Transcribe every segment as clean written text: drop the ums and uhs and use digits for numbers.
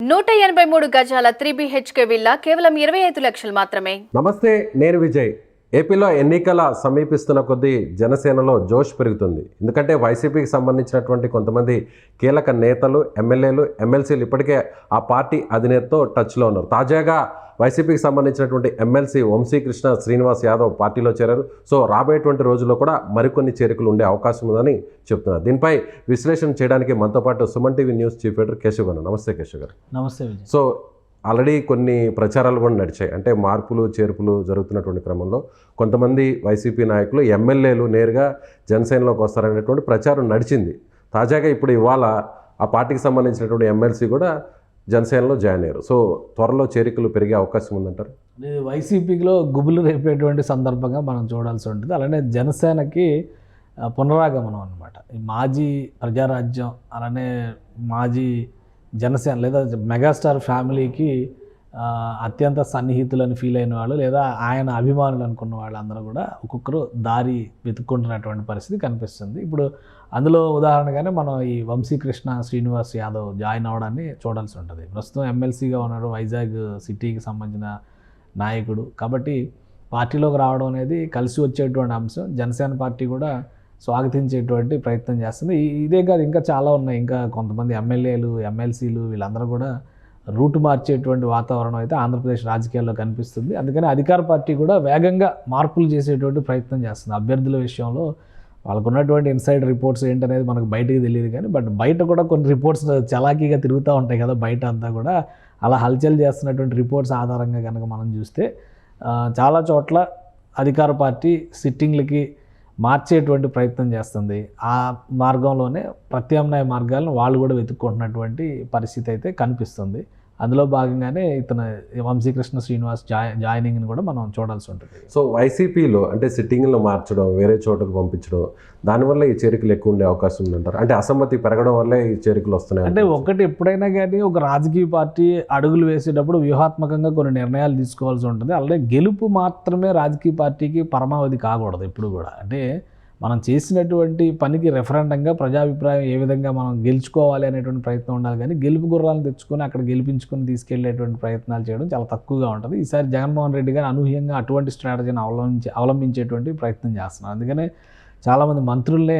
183 గజాల 3 BHK villa కేవలం 25 లక్షలు మాత్రమే. నమస్తే, నేను విజయ్. ఏపీలో ఎన్నికల సమీపిస్తున్న కొద్దీ జనసేనలో జోష్ పెరుగుతుంది. ఎందుకంటే వైసీపీకి సంబంధించినటువంటి కొంతమంది కీలక నేతలు, ఎమ్మెల్యేలు, ఎమ్మెల్సీలు ఇప్పటికే ఆ పార్టీ అధినేతతో టచ్లో ఉన్నారు. తాజాగా వైసీపీకి సంబంధించినటువంటి ఎమ్మెల్సీ వంశీకృష్ణ శ్రీనివాస్ యాదవ్ పార్టీలో చేరారు. సో రాబోయేటువంటి రోజుల్లో కూడా మరికొన్ని చేరికలు ఉండే అవకాశం ఉందని చెప్తున్నారు. దీనిపై విశ్లేషణ చేయడానికి మనతో పాటు Suman TV news chief editor Keshav గారు. నమస్తే కేశవ్ గారు. నమస్తే విజయ్. సో ఆల్రెడీ కొన్ని ప్రచారాలు కూడా నడిచాయి. అంటే మార్పులు చేర్పులు జరుగుతున్నటువంటి క్రమంలో కొంతమంది వైసీపీ నాయకులు, ఎమ్మెల్యేలు నేరుగా జనసేనలోకి వస్తారనేటువంటి ప్రచారం నడిచింది. తాజాగా ఇప్పుడు ఇవాళ ఆ పార్టీకి సంబంధించినటువంటి ఎమ్మెల్సీ కూడా జనసేనలో జాయిన్ అయ్యారు. సో త్వరలో చేరికలు పెరిగే అవకాశం ఉందంటారు. వైసీపీలో గుబులు రేపేటువంటి సందర్భంగా మనం చూడాల్సి ఉంటుంది. అలానే జనసేనకి పునరాగమనం అనమాట. ఈ మాజీ ప్రజారాజ్యం అలానే మాజీ జనసేన లేదా మెగాస్టార్ ఫ్యామిలీకి అత్యంత సన్నిహితులని ఫీల్ అయిన వాళ్ళు లేదా ఆయన అభిమానులు అనుకున్న వాళ్ళందరూ కూడా ఒక్కొక్కరు దారి వెతుక్కుంటున్నటువంటి పరిస్థితి కనిపిస్తుంది. ఇప్పుడు అందులో ఉదాహరణగానే మనం ఈ వంశీకృష్ణ శ్రీనివాస్ యాదవ్ జాయిన్ అవ్వడాన్ని చూడాల్సి ఉంటుంది. ప్రస్తుతం ఎమ్మెల్సీగా ఉన్నాడు, వైజాగ్ సిటీకి సంబంధించిన నాయకుడు కాబట్టి పార్టీలోకి రావడం అనేది కలిసి వచ్చేటువంటి అంశం. జనసేన పార్టీ కూడా స్వాగతించేటువంటి ప్రయత్నం చేస్తుంది. ఇదే కాదు, ఇంకా చాలా ఉన్నాయి. ఇంకా కొంతమంది ఎమ్మెల్యేలు, ఎమ్మెల్సీలు వీళ్ళందరూ కూడా రూట్ మార్చేటువంటి వాతావరణం అయితే ఆంధ్రప్రదేశ్ రాజకీయాల్లో కనిపిస్తుంది. అందుకని అధికార పార్టీ కూడా వేగంగా మార్పులు చేసేటువంటి ప్రయత్నం చేస్తుంది. అభ్యర్థుల విషయంలో వాళ్ళకు ఉన్నటువంటి ఇన్సైడ్ రిపోర్ట్స్ ఏంటనేది మనకు బయటకు తెలియదు కానీ బయట కూడా కొన్ని రిపోర్ట్స్ చలాకీగా తిరుగుతూ ఉంటాయి కదా బయట అంతా కూడా. అలా హల్చల్ చేస్తున్నటువంటి రిపోర్ట్స్ ఆధారంగా కనుక మనం చూస్తే చాలా చోట్ల అధికార పార్టీ సిట్టింగ్లకి మార్చేటువంటి ప్రయత్నం చేస్తుంది. ఆ మార్గంలోనే ప్రత్యామ్నాయ మార్గాలను వాళ్ళు కూడా వెతుక్కుంటున్నటువంటి పరిస్థితి అయితే కనిపిస్తుంది. అందులో భాగంగానే ఇతను వంశీకృష్ణ శ్రీనివాస్ జాయినింగ్ని కూడా మనం చూడాల్సి ఉంటుంది. సో వైసీపీలో అంటే సిట్టింగ్లో మార్చడం, వేరే చోటకు పంపించడం, దానివల్ల ఈ చేరికలు ఎక్కువ ఉండే అవకాశం ఉందంటారు. అంటే అసమ్మతి పెరగడం వల్లే ఈ చేరికలు వస్తున్నాయి. అంటే ఒకటి, ఎప్పుడైనా కానీ ఒక రాజకీయ పార్టీ అడుగులు వేసేటప్పుడు వ్యూహాత్మకంగా కొన్ని నిర్ణయాలు తీసుకోవాల్సి ఉంటుంది. అలాగే గెలుపు మాత్రమే రాజకీయ పార్టీకి పరమావధి కాకూడదు ఎప్పుడు కూడా. అంటే మనం చేసినటువంటి పనికి రెఫరెండంగా ప్రజాభిప్రాయం ఏ విధంగా మనం గెలుచుకోవాలి అనేటువంటి ప్రయత్నం ఉండాలి కానీ గెలుపు గుర్రాలను తెచ్చుకొని అక్కడ గెలిపించుకొని తీసుకెళ్లేటువంటి ప్రయత్నాలు చేయడం చాలా తక్కువగా ఉంటుంది. ఈసారి జగన్మోహన్ రెడ్డి గారు అనూహ్యంగా అటువంటి స్ట్రాటజీని అవలంబించేటువంటి ప్రయత్నం చేస్తున్నారు. అందుకనే చాలామంది మంత్రులనే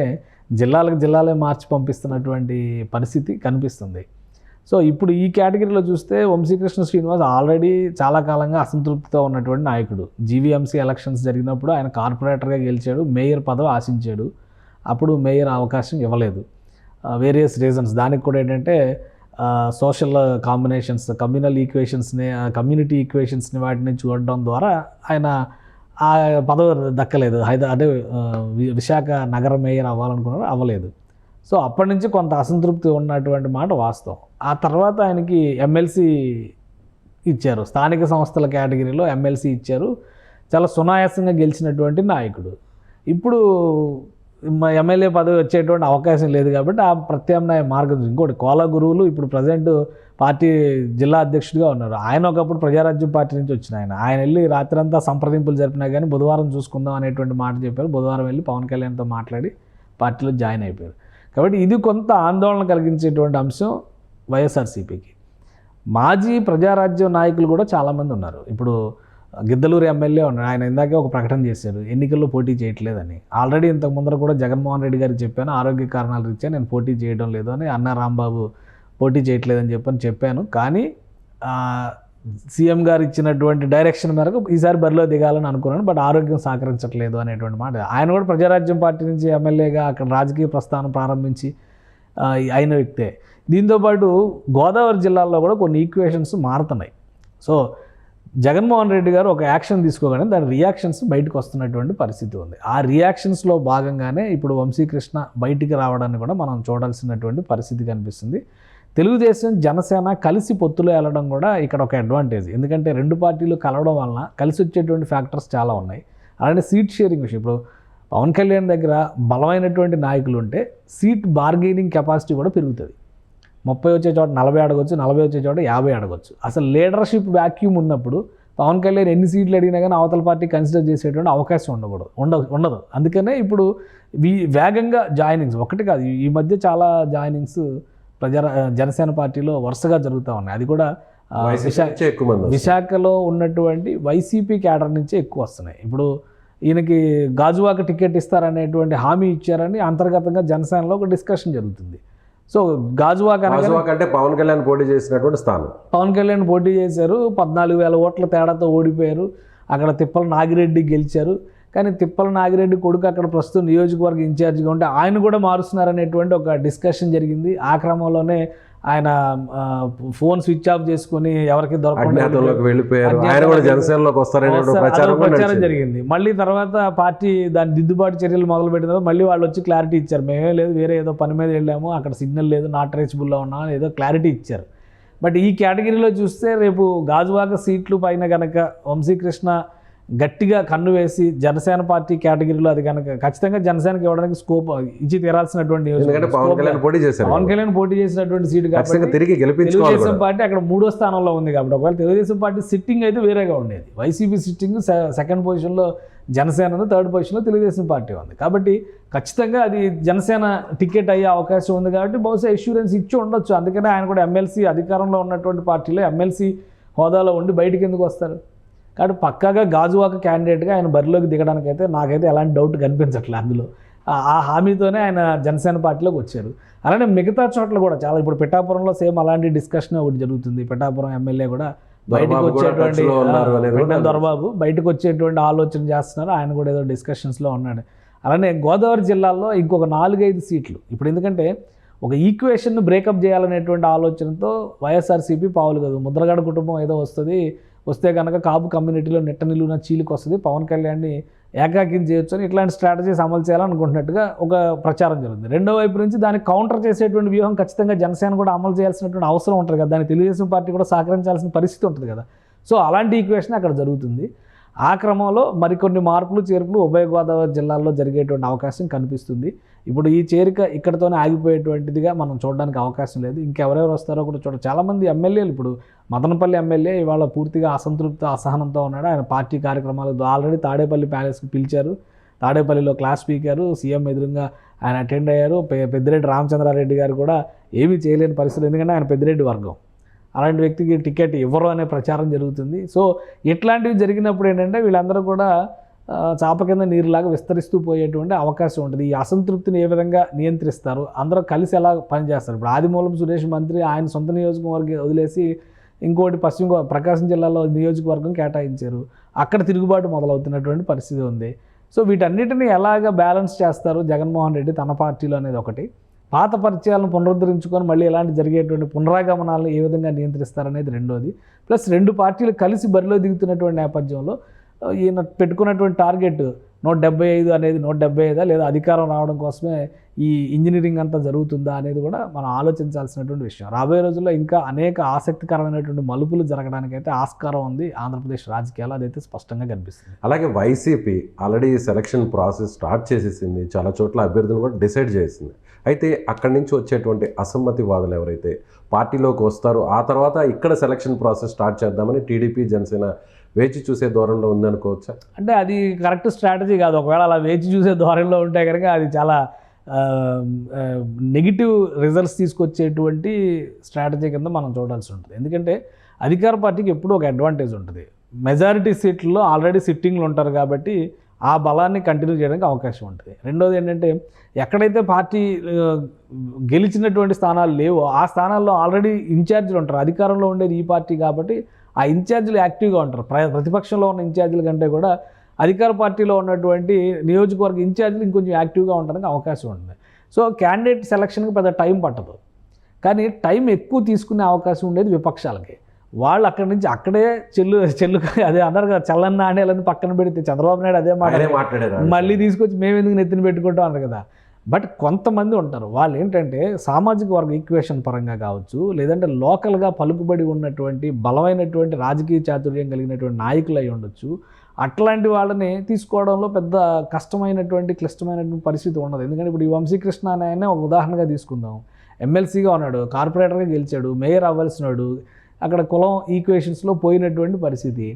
జిల్లాలే మార్చి పంపిస్తున్నటువంటి పరిస్థితి కనిపిస్తుంది. సో ఇప్పుడు ఈ కేటగిరీలో చూస్తే వంశీకృష్ణ శ్రీనివాస్ ఆల్రెడీ చాలా కాలంగా అసంతృప్తితో ఉన్నటువంటి నాయకుడు. జీవీఎంసీ ఎలక్షన్స్ జరిగినప్పుడు ఆయన కార్పొరేటర్గా గెలిచాడు, మేయర్ పదవి ఆశించాడు. అప్పుడు మేయర్ అవకాశం ఇవ్వలేదు, వేరియస్ రీజన్స్. దానికి కూడా ఏంటంటే సోషల్ కాంబినేషన్స్, కమ్యూనిటీ ఈక్వేషన్స్ని వాటిని చూడడం ద్వారా ఆయన ఆ పదవి దక్కలేదు. అంటే విశాఖ నగర మేయర్ అవ్వాలనుకున్నారు, అవ్వలేదు. సో అప్పటి నుంచి కొంత అసంతృప్తి ఉన్నటువంటి మాట వాస్తవం. ఆ తర్వాత ఆయనకి ఎమ్మెల్సీ ఇచ్చారు, స్థానిక సంస్థల కేటగిరీలో ఎమ్మెల్సీ ఇచ్చారు. చాలా సునాయాసంగా గెలిచినటువంటి నాయకుడు. ఇప్పుడు ఎమ్మెల్యే పదవి వచ్చేటువంటి అవకాశం లేదు కాబట్టి ఆ ప్రత్యామ్నాయ మార్గం. ఇంకోటి, కోలా గురువులు ఇప్పుడు ప్రజెంట్ పార్టీ జిల్లా అధ్యక్షుడిగా ఉన్నారు. ఆయన ఒకప్పుడు ప్రజారాజ్యం పార్టీ నుంచి వచ్చిన ఆయన వెళ్ళి రాత్రంతా సంప్రదింపులు జరిపినా కానీ బుధవారం చూసుకుందాం అనేటువంటి మాట చెప్పారు. బుధవారం వెళ్ళి పవన్ కళ్యాణ్తో మాట్లాడి పార్టీలో జాయిన్ అయిపోయారు. కాబట్టి ఇది కొంత ఆందోళన కలిగించేటువంటి అంశం వైఎస్ఆర్సీపీకి. మాజీ ప్రజారాజ్యం నాయకులు కూడా చాలామంది ఉన్నారు. ఇప్పుడు గిద్దలూరు ఎమ్మెల్యే ఉన్నారు. ఆయన ఇందాకే ఒక ప్రకటన చేశారు, ఎన్నికల్లో పోటీ చేయట్లేదని. ఆల్రెడీ ఇంతకు ముందర కూడా జగన్మోహన్ రెడ్డి గారికి చెప్పాను, ఆరోగ్య కారణాల రీత్యా నేను పోటీ చేయడం లేదు అని. అన్న రాంబాబు పోటీ చేయట్లేదని చెప్పాను. కానీ సీఎం గారు ఇచ్చినటువంటి డైరెక్షన్ మేరకు ఈసారి బరిలో దిగాలని అనుకున్నాను, బట్ ఆరోగ్యం సహకరించట్లేదు అనేటువంటి మాట. ఆయన కూడా ప్రజారాజ్యం పార్టీ నుంచి ఎమ్మెల్యేగా అక్కడ రాజకీయ ప్రస్థానం ప్రారంభించి అయిన వ్యక్తే. దీంతోపాటు గోదావరి జిల్లాల్లో కూడా కొన్ని ఈక్వేషన్స్ మారుతున్నాయి. సో జగన్మోహన్ రెడ్డి గారు ఒక యాక్షన్ తీసుకోగానే దాని రియాక్షన్స్ బయటకు వస్తున్నటువంటి పరిస్థితి ఉంది. ఆ రియాక్షన్స్లో భాగంగానే ఇప్పుడు వంశీకృష్ణ బయటికి రావడాన్ని కూడా మనం చూడాల్సినటువంటి పరిస్థితి కనిపిస్తుంది. తెలుగుదేశం, జనసేన కలిసి పొత్తులో వెళ్ళడం కూడా ఇక్కడ ఒక అడ్వాంటేజ్. ఎందుకంటే రెండు పార్టీలు కలవడం వలన కలిసి వచ్చేటువంటి ఫ్యాక్టర్స్ చాలా ఉన్నాయి. అలానే సీట్ షేరింగ్ విషయం, ఇప్పుడు పవన్ కళ్యాణ్ దగ్గర బలమైనటువంటి నాయకులు ఉంటే సీట్ బార్గెనింగ్ కెపాసిటీ కూడా పెరుగుతుంది. 30 వచ్చే చోట 40 అడగొచ్చు, 40 వచ్చే చోట 50 అడగొచ్చు. అసలు లీడర్షిప్ వ్యాక్యూమ్ ఉన్నప్పుడు పవన్ కళ్యాణ్ ఎన్ని సీట్లు అడిగినా కానీ అవతల పార్టీ కన్సిడర్ చేసేటువంటి అవకాశం ఉండదు. అందుకనే ఇప్పుడు వేగంగా జాయినింగ్స్, ఒకటి కాదు, ఈ మధ్య చాలా జాయినింగ్స్ జనసేన పార్టీలో వరుసగా జరుగుతూ ఉన్నాయి. అది కూడా ఎక్కువ మంది విశాఖలో ఉన్నటువంటి వైసీపీ క్యాడర్ నుంచే ఎక్కువ వస్తున్నాయి. ఇప్పుడు ఈయనకి గాజువాక టికెట్ ఇస్తారనేటువంటి హామీ ఇచ్చారని అంతర్గతంగా జనసేనలో ఒక డిస్కషన్ జరుగుతుంది. సో గాజువాక అంటే పవన్ కళ్యాణ్ పోటీ చేసినటువంటి స్థానం. పవన్ కళ్యాణ్ పోటీ చేశారు, 14,000 ఓట్ల తేడాతో ఓడిపోయారు. అక్కడ తిప్పల నాగిరెడ్డి గెలిచారు. కానీ తిప్పల నాగిరెడ్డి కొడుకు అక్కడ ప్రస్తుతం నియోజకవర్గ ఇన్ఛార్జిగా ఉంటే ఆయన కూడా మారుస్తున్నారనేటువంటి ఒక డిస్కషన్ జరిగింది. ఆ క్రమంలోనే ఆయన ఫోన్ స్విచ్ ఆఫ్ చేసుకుని ఎవరికి దొరకకుండా ప్రచారం జరిగింది. మళ్ళీ తర్వాత పార్టీ దాని దిద్దుబాటు చర్యలు మొదలుపెట్టిన తర్వాత మళ్ళీ వాళ్ళు వచ్చి క్లారిటీ ఇచ్చారు, మేమే లేదు వేరే ఏదో పని మీద వెళ్ళాము, అక్కడ సిగ్నల్ లేదు, నాట్ రీచబుల్లో ఉన్నాం ఏదో క్లారిటీ ఇచ్చారు. బట్ ఈ కేటగిరీలో చూస్తే రేపు గాజువాక సీట్లు పైన కనుక వంశీకృష్ణ గట్టిగా కన్ను వేసి జనసేన పార్టీ కేటగిరీలో అది కనుక ఖచ్చితంగా జనసేనకి ఇవ్వడానికి స్కోప్ ఇచ్చి తీరాల్సినటువంటి పవన్ కళ్యాణ్ పోటీ చేసినటువంటి సీటు కాబట్టి తెలుగుదేశం పార్టీ అక్కడ 3వ స్థానంలో ఉంది. కాబట్టి ఒకవేళ తెలుగుదేశం పార్టీ సిట్టింగ్ అయితే వేరేగా ఉండేది. వైసీపీ సిట్టింగ్ 2nd పొజిషన్లో జనసేన ఉంది, 3rd పొజిషన్లో తెలుగుదేశం పార్టీ ఉంది. కాబట్టి ఖచ్చితంగా అది జనసేన టికెట్ అయ్యే అవకాశం ఉంది. కాబట్టి బహుశా ఇష్యూరెన్స్ ఇచ్చి ఉండొచ్చు. అందుకనే ఆయన కూడా ఎమ్మెల్సీ అధికారంలో ఉన్నటువంటి పార్టీలో ఎమ్మెల్సీ హోదాలో ఉండి బయటికి ఎందుకు వస్తారు? కాబట్టి పక్కాగా గాజువాక క్యాండిడేట్గా ఆయన బరిలోకి దిగడానికైతే నాకైతే ఎలాంటి డౌట్ కనిపించట్లేదు. అందులో ఆ హామీతోనే ఆయన జనసేన పార్టీలోకి వచ్చారు. అలానే మిగతా చోట్ల కూడా చాలా ఇప్పుడు పిఠాపురంలో సేమ్ అలాంటి డిస్కషన్ ఒకటి జరుగుతుంది. పిఠాపురం ఎమ్మెల్యే కూడా బయటకు వచ్చేటువంటి దొరబాబు బయటకు వచ్చేటువంటి ఆలోచన చేస్తున్నారు. ఆయన కూడా ఏదో డిస్కషన్స్లో ఉన్నాడు. అలానే గోదావరి జిల్లాలో ఇంకొక 4-5 సీట్లు ఇప్పుడు ఎందుకంటే ఒక ఈక్వేషన్ను బ్రేకప్ చేయాలనేటువంటి ఆలోచనతో వైఎస్ఆర్సీపీ పావులు కాదు ముద్రగడ కుటుంబం ఏదో వస్తే కనుక కాపు కమ్యూనిటీలో నిట్ట నిలువున చీలికి వస్తుంది, పవన్ కళ్యాణ్ని ఏకాకిం చేయొచ్చు అని ఇట్లాంటి స్ట్రాటజీస్ అమలు చేయాలనుకుంటున్నట్టుగా ఒక ప్రచారం జరుగుతుంది. రెండో వైపు నుంచి దాన్ని కౌంటర్ చేసేటువంటి వ్యూహం ఖచ్చితంగా జనసేన కూడా అమలు చేయాల్సినటువంటి అవసరం ఉంటుంది కదా, దాన్ని తెలుగుదేశం పార్టీ కూడా సహకరించాల్సిన పరిస్థితి ఉంటుంది కదా. సో అలాంటి ఈక్వేషన్ అక్కడ జరుగుతుంది. ఆ క్రమంలో మరికొన్ని మార్పులు చేర్పులు ఉభయ గోదావరి జిల్లాల్లో జరిగేటువంటి అవకాశం కనిపిస్తుంది. ఇప్పుడు ఈ చేరిక ఇక్కడతోనే ఆగిపోయేటువంటిదిగా మనం చూడడానికి అవకాశం లేదు. ఇంకెవరెవరు వస్తారో కూడా చాలామంది ఎమ్మెల్యేలు ఇప్పుడు మదనపల్లి ఎమ్మెల్యే ఇవాళ పూర్తిగా అసహనంతో ఉన్నాడు. ఆయన పార్టీ కార్యక్రమాలు ఆల్రెడీ తాడేపల్లి ప్యాలెస్కి పిలిచారు. తాడేపల్లిలో క్లాస్ స్పీకరు సీఎం ఎదురుగా ఆయన అటెండ్ అయ్యారు. పెద్దిరెడ్డి రామచంద్రారెడ్డి గారు కూడా ఏమీ చేయలేని పరిస్థితులు, ఎందుకంటే ఆయన పెద్దిరెడ్డి వర్గం, అలాంటి వ్యక్తికి టికెట్ ఇవ్వరు అనే ప్రచారం జరుగుతుంది. సో ఇట్లాంటివి జరిగినప్పుడు ఏంటంటే వీళ్ళందరూ కూడా చాప కింద నీరులాగా విస్తరిస్తూ పోయేటువంటి అవకాశం ఉంటుంది. ఈ అసంతృప్తిని ఏ విధంగా నియంత్రిస్తారు, అందరూ కలిసి ఎలా పనిచేస్తారు? ఇప్పుడు ఆదిమూలం సురేష్ మంత్రి ఆయన సొంత నియోజకవర్గం వదిలేసి ఇంకోటి ప్రకాశం జిల్లాలో నియోజకవర్గం కేటాయించారు. అక్కడ తిరుగుబాటు మొదలవుతున్నటువంటి పరిస్థితి ఉంది. సో వీటన్నిటిని ఎలాగ బ్యాలెన్స్ చేస్తారు జగన్మోహన్ రెడ్డి తన పార్టీలో అనేది ఒకటి. పాత పరిచయాలను పునరుద్ధరించుకొని మళ్ళీ ఇలాంటి జరిగేటువంటి పునరాగమనాలను ఏ విధంగా నియంత్రిస్తారనేది రెండోది. ప్లస్ 2 పార్టీలు కలిసి బరిలో దిగుతున్నటువంటి నేపథ్యంలో ఈయన పెట్టుకున్నటువంటి టార్గెట్ 175 అనేది 175 లేదా అధికారం రావడం కోసమే ఈ ఇంజనీరింగ్ అంతా జరుగుతుందా అనేది కూడా మనం ఆలోచించాల్సినటువంటి విషయం. రాబోయే రోజుల్లో ఇంకా అనేక ఆసక్తికరమైనటువంటి మలుపులు జరగడానికైతే ఆస్కారం ఉంది ఆంధ్రప్రదేశ్ రాజకీయాలు, అదైతే స్పష్టంగా కనిపిస్తుంది. అలాగే YCP already selection process start చేసేసింది, చాలా చోట్ల అభ్యర్థులు కూడా డిసైడ్ చేసింది. అయితే అక్కడి నుంచి వచ్చేటువంటి అసమ్మతివాదులు ఎవరైతే పార్టీలోకి వస్తారో ఆ తర్వాత ఇక్కడ సెలక్షన్ ప్రాసెస్ స్టార్ట్ చేద్దామని టీడీపీ జనసేన వేచి చూసే ధోరణిలో ఉందనుకోవచ్చా? అంటే అది కరెక్ట్ స్ట్రాటజీ కాదు. ఒకవేళ అలా వేచి చూసే ధోరణిలో ఉంటే కనుక అది చాలా నెగిటివ్ రిజల్ట్స్ తీసుకొచ్చేటువంటి స్ట్రాటజీ కింద మనం చూడాల్సి ఉంటుంది. ఎందుకంటే అధికార పార్టీకి ఎప్పుడూ ఒక అడ్వాంటేజ్ ఉంటుంది. మెజారిటీ సీట్లలో ఆల్రెడీ సిట్టింగ్లు ఉంటారు కాబట్టి ఆ బలాన్ని కంటిన్యూ చేయడానికి అవకాశం ఉంటుంది. రెండోది ఏంటంటే ఎక్కడైతే పార్టీ గెలిచినటువంటి స్థానాలు లేవో ఆ స్థానాల్లో ఆల్రెడీ ఇన్ఛార్జీలు ఉంటారు. అధికారంలో ఉండేది ఈ పార్టీ కాబట్టి ఆ ఇన్ఛార్జీలు యాక్టివ్గా ఉంటారు. ప్రతిపక్షంలో ఉన్న ఇన్ఛార్జీల కంటే కూడా అధికార పార్టీలో ఉన్నటువంటి నియోజకవర్గ ఇన్ఛార్జీలు ఇంకొంచెం యాక్టివ్గా ఉండడానికి అవకాశం ఉంటుంది. సో క్యాండిడేట్ సెలక్షన్కి పెద్ద టైం పట్టదు, కానీ టైం ఎక్కువ తీసుకునే అవకాశం ఉండేది విపక్షాలకి. వాళ్ళు అక్కడి నుంచి అక్కడే చెల్లు అదే అన్నారు కదా, చల్లని నాణ్యాలని పక్కన పెడితే చంద్రబాబు నాయుడు అదే మాట్లాడారు, మళ్ళీ తీసుకొచ్చి మేము ఎందుకు నెత్తిన పెట్టుకుంటాం అన్నారు కదా. బట్ కొంతమంది ఉంటారు, వాళ్ళు ఏంటంటే సామాజిక వర్గ ఈక్వేషన్ పరంగా కావచ్చు, లేదంటే లోకల్గా పలుకుబడి ఉన్నటువంటి బలమైనటువంటి రాజకీయ చాతుర్యం కలిగినటువంటి నాయకులు అయి ఉండొచ్చు. అట్లాంటి వాళ్ళని తీసుకోవడంలో పెద్ద కష్టమైనటువంటి క్లిష్టమైనటువంటి పరిస్థితి ఉండదు. ఎందుకంటే ఇప్పుడు ఈ వంశీకృష్ణ అనే ఒక ఉదాహరణగా తీసుకుందాం. ఎమ్మెల్సీగా ఉన్నాడు, కార్పొరేటర్గా గెలిచాడు, మేయర్ అవ్వాల్సినాడు, అక్కడ కులం ఈక్వేషన్స్లో పోయినటువంటి పరిస్థితి.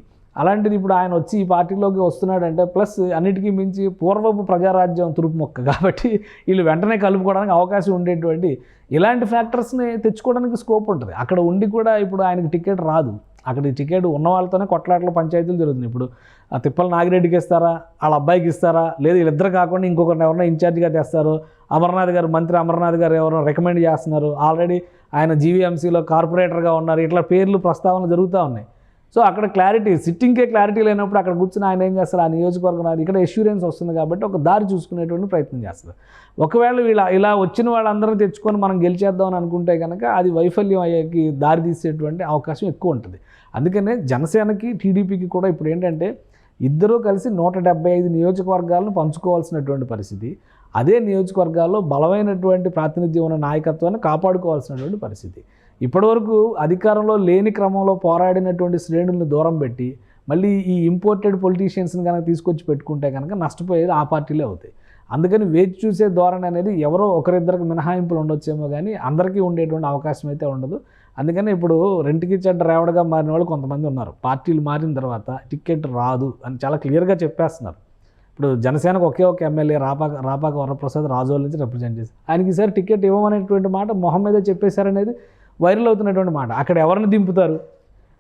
అలాంటిది ఇప్పుడు ఆయన వచ్చి ఈ పార్టీలోకి వస్తున్నాడంటే ప్లస్ అన్నిటికీ మించి పూర్వపు ప్రజారాజ్యం తురుపు మొక్క కాబట్టి వీళ్ళు వెంటనే కలుపుకోవడానికి అవకాశం ఉండేటువంటి ఇలాంటి ఫ్యాక్టర్స్ని తెచ్చుకోవడానికి స్కోప్ ఉంటుంది. అక్కడ ఉండి కూడా ఇప్పుడు ఆయనకి టికెట్ రాదు. అక్కడ టికెట్ ఉన్న వాళ్ళతోనే కొట్లాటలు పంచాయతీలు జరుగుతుంది. ఇప్పుడు ఆ తిప్పల నాగిరెడ్డికి ఇస్తారా, వాళ్ళ అబ్బాయికి ఇస్తారా, లేదా వీళ్ళిద్దరు కాకుండా ఇంకొకరిని ఎవరైనా ఇన్ఛార్జిగా తెస్తారు, అమర్నాథ్ గారు మంత్రి అమర్నాథ్ గారు ఎవరైనా రికమెండ్ చేస్తున్నారు, ఆల్రెడీ ఆయన జీవీఎంసీలో కార్పొరేటర్గా ఉన్నారు, ఇట్లా పేర్లు ప్రస్తావనలు జరుగుతూ ఉన్నాయి. సో అక్కడ క్లారిటీ, సిట్టింగ్కే క్లారిటీ లేనప్పుడు అక్కడ కూర్చొని ఆయన ఏం చేస్తారు, ఆ నియోజకవర్గం అది ఇక్కడ ఎష్యూరెన్స్ వస్తుంది కాబట్టి ఒక దారి చూసుకునేటువంటి ప్రయత్నం చేస్తారు. ఒకవేళ ఇలా వచ్చిన వాళ్ళందరూ తెచ్చుకొని మనం గెలిచేద్దామని అనుకుంటే కనుక అది వైఫల్యం అయ్యేకి దారి తీసేటువంటి అవకాశం ఎక్కువ ఉంటుంది. అందుకనే జనసేనకి టీడీపీకి కూడా ఇప్పుడు ఏంటంటే ఇద్దరూ కలిసి 175 నియోజకవర్గాలను పంచుకోవాల్సినటువంటి పరిస్థితి. అదే నియోజకవర్గాల్లో బలమైనటువంటి ప్రాతినిధ్యం ఉన్న నాయకత్వాన్ని కాపాడుకోవాల్సినటువంటి పరిస్థితి. ఇప్పటివరకు అధికారంలో లేని క్రమంలో పోరాడినటువంటి శ్రేణులను దూరం పెట్టి మళ్ళీ ఈ ఇంపోర్టెడ్ పొలిటీషియన్స్ని కనుక తీసుకొచ్చి పెట్టుకుంటే కనుక నష్టపోయేది ఆ పార్టీలే అవుతాయి. అందుకని వేచి చూసే ధోరణి అనేది ఎవరో ఒకరిద్దరికి మినహాయింపులు ఉండొచ్చేమో కానీ అందరికీ ఉండేటువంటి అవకాశం అయితే ఉండదు. అందుకని ఇప్పుడు రెంటికి చెడ్డ రేవడగా మారిన వాళ్ళు కొంతమంది ఉన్నారు. పార్టీలు మారిన తర్వాత టికెట్ రాదు అని చాలా క్లియర్గా చెప్పేస్తున్నారు. ఇప్పుడు జనసేనకు ఒకే ఒక ఎమ్మెల్యే రాపాక వరప్రసాద్ రాజోల నుంచి రిప్రజెంట్ చేసి ఆయనకి ఈసారి టికెట్ ఇవ్వమనేటువంటి మాట మొహం మీదే చెప్పేశారనేది వైరల్ అవుతున్నటువంటి మాట. అక్కడ ఎవరిని దింపుతారు,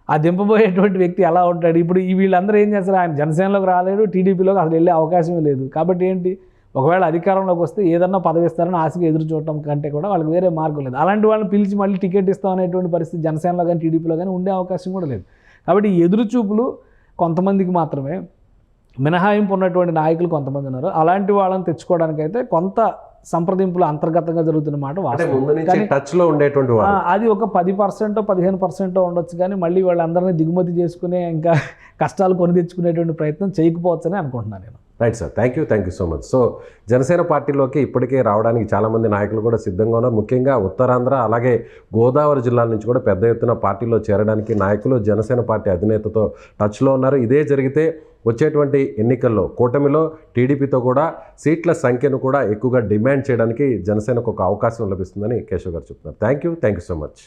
ఆ దింపబోయేటువంటి వ్యక్తి ఎలా ఉంటాడు? ఇప్పుడు వీళ్ళందరూ ఏం చేస్తారు, ఆయన జనసేనలోకి రాలేడు, టీడీపీలోకి అసలు వెళ్ళే అవకాశమే లేదు. కాబట్టి ఏంటి, ఒకవేళ అధికారంలోకి వస్తే ఏదన్నా పదవి ఇస్తారని ఆశగా ఎదురు చూడటం కంటే కూడా వాళ్ళకి వేరే మార్గం లేదు. అలాంటి వాళ్ళని పిలిచి మళ్ళీ టికెట్ ఇస్తాం అనేటువంటి పరిస్థితి జనసేనలో కానీ టీడీపీలో కానీ ఉండే అవకాశం కూడా లేదు. కాబట్టి ఈ ఎదురు చూపులు కొంతమందికి మాత్రమే, మినహాయింపు ఉన్నటువంటి నాయకులు కొంతమంది ఉన్నారు. అలాంటి వాళ్ళని తెచ్చుకోవడానికైతే కొంత సంప్రదింపులు అంతర్గతంగా జరుగుతున్న మాట వాస్తవం. టచ్లో ఉండేటువంటి అది ఒక 10% 15% ఉండొచ్చు. కానీ మళ్ళీ వాళ్ళందరినీ దిగుమతి చేసుకునే ఇంకా కష్టాలు కొని తెచ్చుకునేటువంటి ప్రయత్నం చేయకపోవచ్చని అనుకుంటున్నాను నేను. Right sir, thank you so much. So Janasena పార్టీలోకి ఇప్పటికే రావడానికి చాలామంది నాయకులు కూడా సిద్ధంగా ఉన్నారు. ముఖ్యంగా ఉత్తరాంధ్ర అలాగే గోదావరి జిల్లాల నుంచి కూడా పెద్ద ఎత్తున పార్టీలో చేరడానికి నాయకులు జనసేన పార్టీ అధినేతతో టచ్లో ఉన్నారు. ఇదే జరిగితే వచ్చేటువంటి ఎన్నికల్లో కూటమిలో టీడీపీతో కూడా సీట్ల సంఖ్యను కూడా ఎక్కువగా డిమాండ్ చేయడానికి జనసేనకు ఒక అవకాశం లభిస్తుందని కేశవ్ గారు చెప్తున్నారు. Thank you so much.